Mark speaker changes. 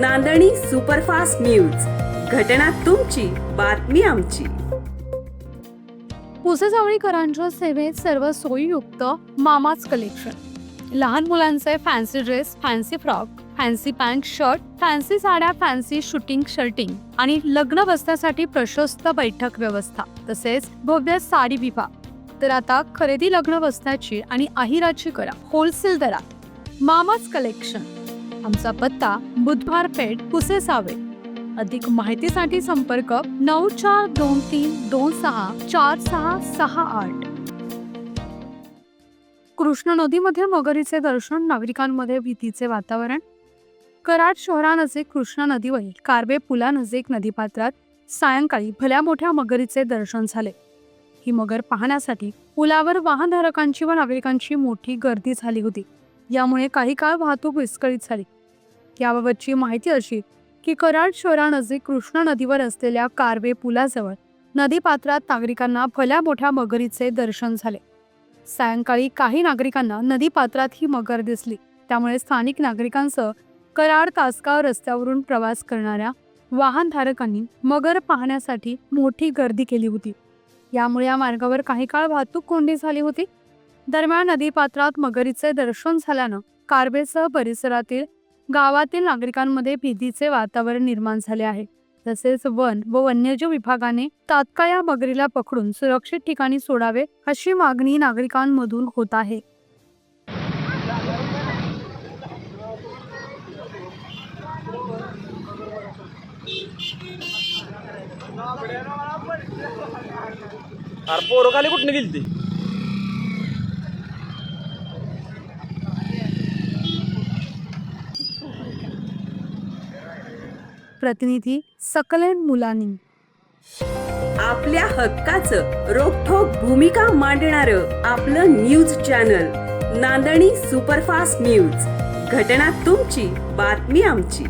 Speaker 1: नांदणी superfast news, घटना तुमची, बातमी आमची.
Speaker 2: पुसेसावळीकरांच्या सेवेत सर्व सोयीयुक्त मामाच कलेक्शन. लहान मुलांचे fancy dress, fancy frock, fancy pant shirt, fancy साड्या, फॅन्सी शूटिंग शर्टिंग आणि लग्न बसण्यासाठी प्रशस्त बैठक व्यवस्था, तसेच भव्य साडी विभाग. तर आता खरेदी लग्न बसण्याची आणि अहिराची करा होलसेल दरात. मामाच कलेक्शन. आमचा पत्ता बुधवार पेठ, पुसेसावळी. अधिक माहितीसाठी संपर्क 9423264668. कृष्णा नदीमध्ये मगरीचे दर्शन, नागरिकांमध्ये भीतीचे वातावरण. कराड शहरानजीक कृष्णा नदीवरील कारवे पुलानजीक नदीपात्रात सायंकाळी भल्या मोठ्या मगरीचे दर्शन झाले. ही मगर पाहण्यासाठी पुलावर वाहनधारकांची व नागरिकांची मोठी गर्दी झाली होती. यामुळे काही काळ वाहतूक विस्कळीत झाली. याबाबतची माहिती अशी की कराड शहरानजीक कृष्णा नदीवर असलेल्या कारवे पुलाजवळ नदीपात्रात नागरिकांना भल्या मोठ्या मगरीचे दर्शन झाले. सायंकाळी काही नागरिकांना नदीपात्रात ही मगर दिसली. त्यामुळे स्थानिक नागरिकांसह कराड तासगाव रस्त्यावरून प्रवास करणाऱ्या वाहनधारकांनी मगर पाहण्यासाठी मोठी गर्दी केली होती. यामुळे या मार्गावर काही काळ वाहतूक कोंडी झाली होती. दरम्यान नदीपात्रात मगरीचे दर्शन झाल्यानं कारवेसह परिसरातील गावातील नागरिकांमध्ये भीतीचे वातावरण निर्माण झाले आहे. तसेच वन व वन्यजीव विभागाने तात्काळ या मगरीला पकडून सुरक्षित ठिकाणी सोडावे अशी मागणी नागरिकांमधून होत आहे.
Speaker 3: अरे पोरं खाली कुठनं गेली ती?
Speaker 2: प्रतिनिधी सकलेन मुलानी.
Speaker 1: आपल्या हक्काचं रोखठोक भूमिका मांडणारं आपलं न्यूज चॅनल नांदणी सुपरफास्ट न्यूज, घटना तुमची, बातमी आमची.